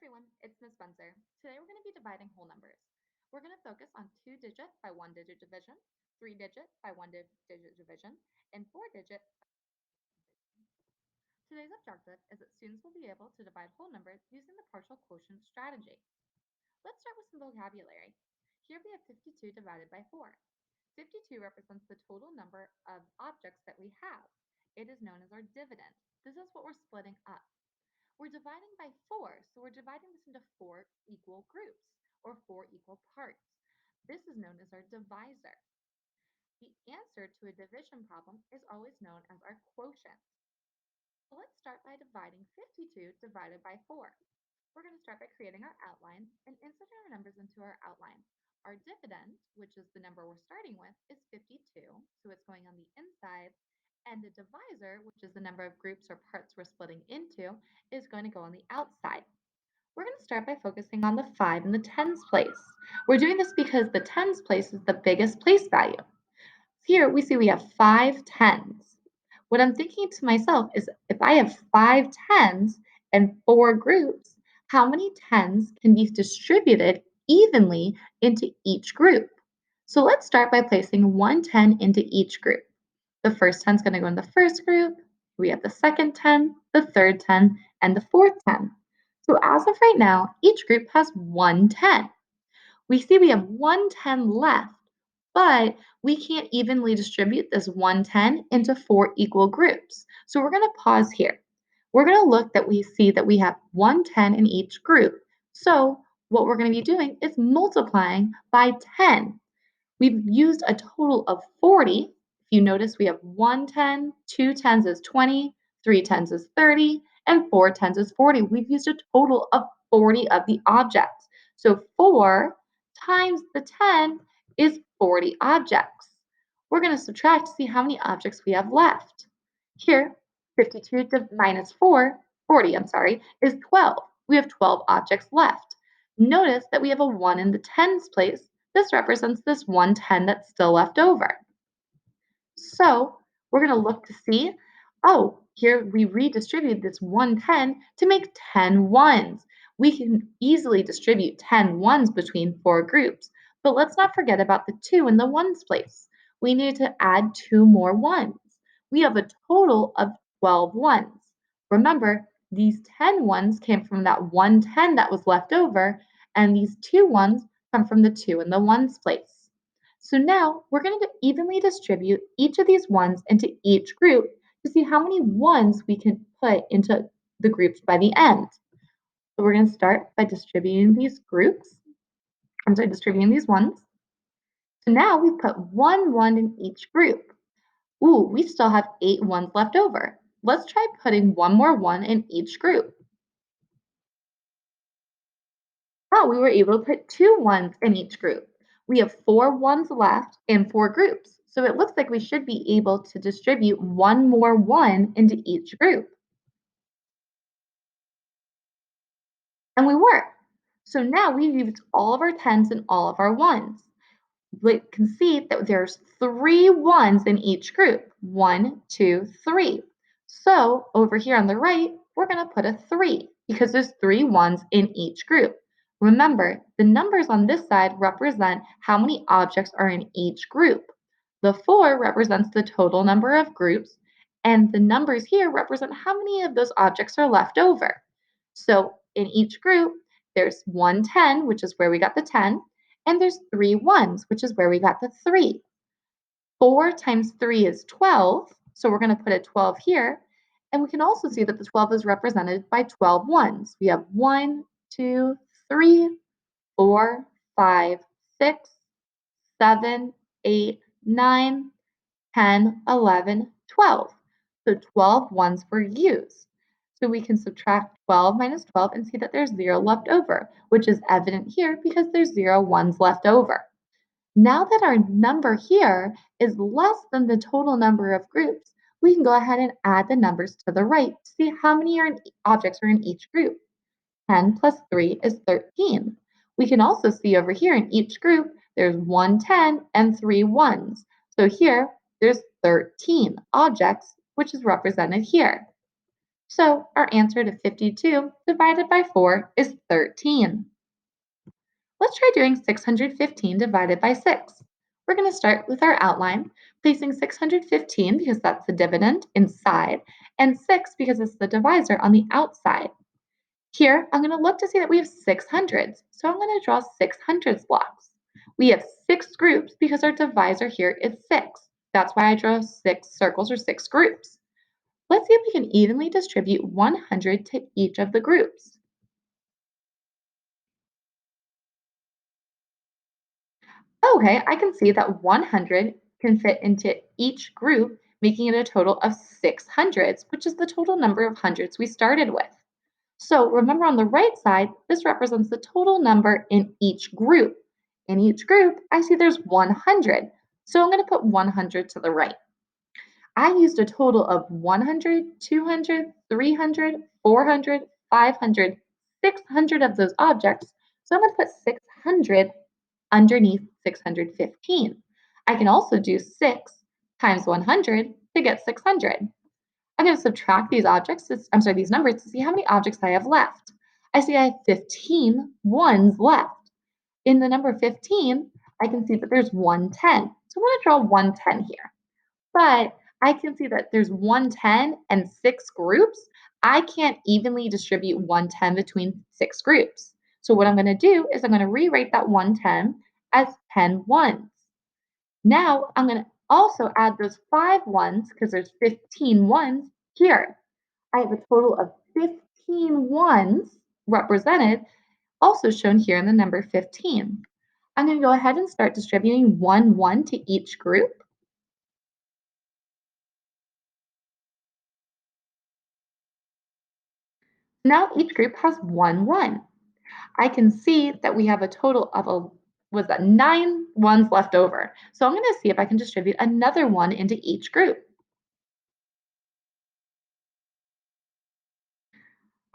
everyone, it's Ms. Spencer. Today we're going to be dividing whole numbers. We're going to focus on 2-digit by 1-digit division, 3-digit by 1-digit division, and 4-digit. Today's objective is that students will be able to divide whole numbers using the partial quotient strategy. Let's start with some vocabulary. Here we have 52 divided by 4. 52 represents the total number of objects that we have. It is known as our dividend. This is what we're splitting up. We're dividing by 4, so we're dividing this into 4 equal groups, or 4 equal parts. This is known as our divisor. The answer to a division problem is always known as our quotient. So let's start by dividing 52 divided by 4. We're going to start by creating our outline and inserting our numbers into our outline. Our dividend, which is the number we're starting with, is 52, so it's going on the inside. And the divisor, which is the number of groups or parts we're splitting into, is going to go on the outside. We're going to start by focusing on the 5 and the tens place. We're doing this because the tens place is the biggest place value. Here we see we have 5 tens. What I'm thinking to myself is if I have 5 tens and 4 groups, how many tens can be distributed evenly into each group? So let's start by placing 1 10 into each group. The first 10 is going to go in the first group. We have the second 10, the third 10, and the fourth 10. So as of right now, each group has 1 10. We see we have 1 10 left, but we can't evenly distribute this 1 10 into 4 equal groups. So we're going to pause here. We're going to look that we see that we have 1 10 in each group. So what we're going to be doing is multiplying by 10. We've used a total of 40. If you notice, we have 1 10, 2 10s is 20, 3 10s is 30, and 4 10s is 40. We've used a total of 40 of the objects. So 4 times the 10 is 40 objects. We're going to subtract to see how many objects we have left. Here, 52 minus 40, is 12. We have 12 objects left. Notice that we have a 1 in the tens place. This represents this 1 10 that's still left over. So we're going to look to see, oh, here we redistribute this 1 10 to make 10 ones. We can easily distribute 10 ones between 4 groups, but let's not forget about the 2 in the ones place. We need to add 2 more ones. We have a total of 12 ones. Remember, these 10 ones came from that 1 10 that was left over, and these 2 ones come from the 2 in the ones place. So now we're going to evenly distribute each of these ones into each group to see how many ones we can put into the groups by the end. So we're going to start by distributing these distributing these ones. So now we've put 1 in each group. Ooh, we still have 8 ones left over. Let's try putting 1 more 1 in each group. Oh, we were able to put 2 ones in each group. We have 4 ones left in 4 groups. So it looks like we should be able to distribute 1 more 1 into each group. And we were. So now we've used all of our 10s and all of our 1s. We can see that there's 3 ones in each group. 1, 2, 3. So over here on the right, we're going to put a 3 because there's 3 ones in each group. Remember, the numbers on this side represent how many objects are in each group. The 4 represents the total number of groups, and the numbers here represent how many of those objects are left over. So in each group, there's 1 10, which is where we got the 10, and there's 3 ones, which is where we got the 3. 4 times 3 is 12, so we're going to put a 12 here. And we can also see that the 12 is represented by 12 ones. We have 1, 2, 3, 4, 5, 6, 7, 8, 9, 10, 11, 12. So 12 ones were used. So we can subtract 12 minus 12 and see that there's 0 left over, which is evident here because there's 0 ones left over. Now that our number here is less than the total number of groups, we can go ahead and add the numbers to the right to see how many objects are in each group. 10 plus 3 is 13. We can also see over here in each group, there's 1 10 and 3 ones. So here, there's 13 objects, which is represented here. So our answer to 52 divided by 4 is 13. Let's try doing 615 divided by 6. We're going to start with our outline, placing 615 because that's the dividend inside, and 6 because it's the divisor on the outside. Here, I'm going to look to see that we have 600s, so I'm going to draw 600s blocks. We have 6 groups because our divisor here is 6. That's why I draw 6 circles or 6 groups. Let's see if we can evenly distribute 100 to each of the groups. Okay, I can see that 100 can fit into each group, making it a total of 600s, which is the total number of hundreds we started with. So remember on the right side, this represents the total number in each group. In each group, I see there's 100. So I'm going to put 100 to the right. I used a total of 100, 200, 300, 400, 500, 600 of those objects. So I'm going to put 600 underneath 615. I can also do 6 times 100 to get 600. I'm going to subtract these these numbers to see how many objects I have left. I see I have 15 ones left. In the number 15, I can see that there's 110. So I'm going to draw 110 here. But I can see that there's 110 and 6 groups. I can't evenly distribute 110 between 6 groups. So what I'm going to do is I'm going to rewrite that 110 as 10 ones. Now I'm going to also add those 5 ones because there's 15 ones here. I have a total of 15 ones represented, also shown here in the number 15. I'm going to go ahead and start distributing 1 to each group. Now each group has 1. I can see that we have a total of was that 9 ones left over. So I'm going to see if I can distribute another 1 into each group.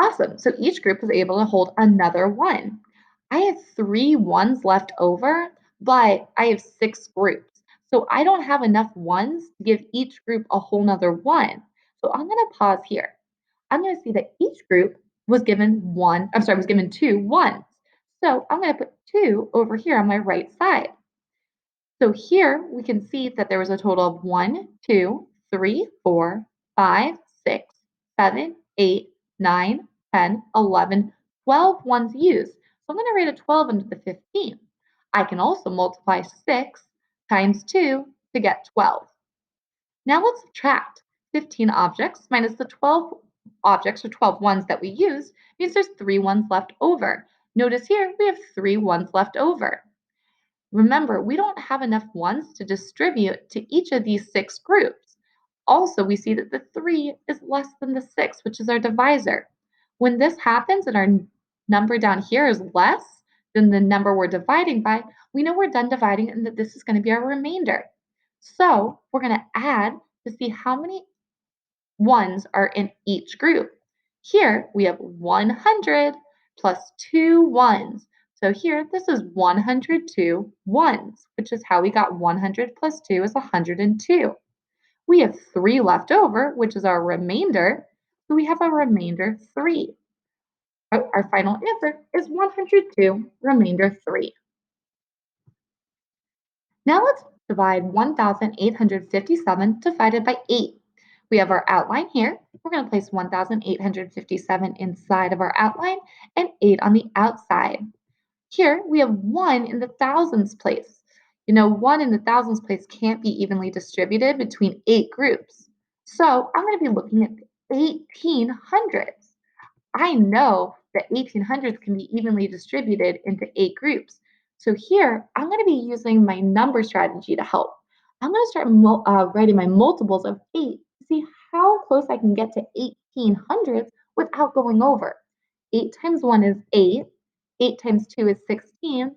Awesome. So each group is able to hold another 1. I have 3 ones left over, but I have 6 groups. So I don't have enough ones to give each group a whole nother 1. So I'm going to pause here. I'm going to see that each group was given 2 ones. So I'm going to put 2 over here on my right side. So here we can see that there was a total of 1, 2, 3, 4, 5, 6, 7, 8, 9, 10, 11, 12 ones used. So I'm going to write a 12 into the 15. I can also multiply 6 times 2 to get 12. Now let's subtract 15 objects minus the 12 objects or 12 ones that we used means there's 3 ones left over. Notice here we have 3 ones left over. Remember, we don't have enough ones to distribute to each of these 6 groups. Also, we see that the 3 is less than the 6, which is our divisor. When this happens and our number down here is less than the number we're dividing by, we know we're done dividing and that this is going to be our remainder. So we're going to add to see how many ones are in each group. Here we have 100 plus 2 ones. So here, this is 102 ones, which is how we got 100 plus 2 is 102. We have 3 left over, which is our remainder. So we have a remainder 3. Our final answer is 102, remainder 3. Now let's divide 1,857 divided by 8. We have our outline here. We're going to place 1,857 inside of our outline and 8 on the outside. Here we have 1 in the thousands place. 1 in the thousands place can't be evenly distributed between 8 groups. So I'm going to be looking at 1800s. I know that 1800s can be evenly distributed into 8 groups. So here, I'm going to be using my number strategy to help. I'm going to start writing my multiples of 8 to see how close I can get to 1800s without going over. 8 times 1 is 8. 8 times 2 is 16.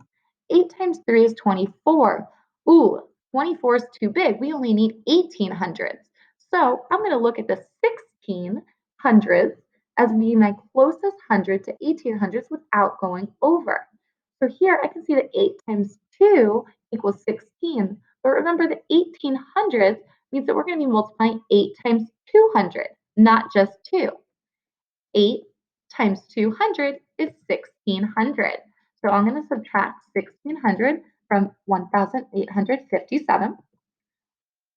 8 times 3 is 24. Ooh, 24 is too big. We only need 1800s. So I'm going to look at the 1600s as being my closest hundred to 1800s without going over. So here I can see that 8 times 2 equals 16. But remember that 1800s means that we're going to be multiplying 8 times 200, not just 2. 8 times 200 is 1600. So I'm going to subtract 1600 from 1857.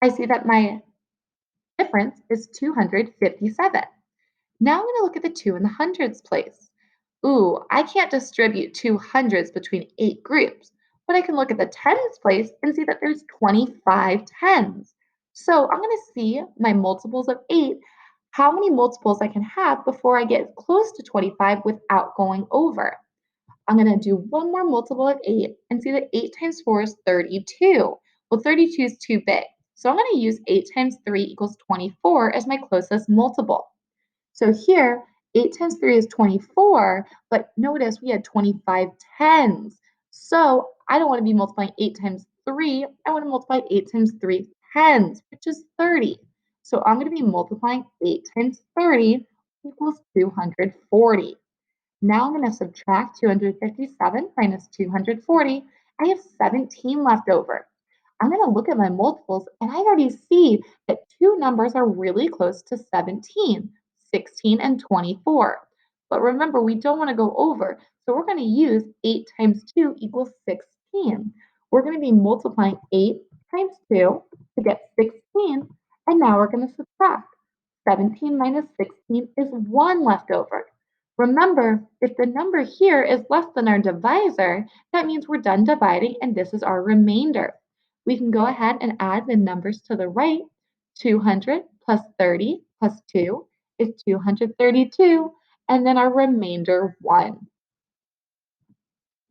I see that my difference is 257. Now I'm going to look at the 2 in the hundreds place. Ooh, I can't distribute two hundreds between 8 groups, but I can look at the tens place and see that there's 25 tens. So I'm going to see my multiples of 8, how many multiples I can have before I get close to 25 without going over. I'm going to do one more multiple of 8 and see that 8 times 4 is 32. Well, 32 is too big. So I'm going to use 8 times 3 equals 24 as my closest multiple. So here, 8 times 3 is 24, but notice we had 25 tens. So I don't want to be multiplying 8 times 3. I want to multiply 8 times 3 tens, which is 30. So I'm going to be multiplying 8 times 30 equals 240. Now I'm going to subtract 257 minus 240. I have 17 left over. I'm going to look at my multiples and I already see that two numbers are really close to 17, 16 and 24. But remember, we don't want to go over. So we're going to use 8 times 2 equals 16. We're going to be multiplying 8 times 2 to get 16. And now we're going to subtract. 17 minus 16 is 1 left over. Remember, if the number here is less than our divisor, that means we're done dividing and this is our remainder. We can go ahead and add the numbers to the right. 200 plus 30 plus 2 is 232, and then our remainder 1.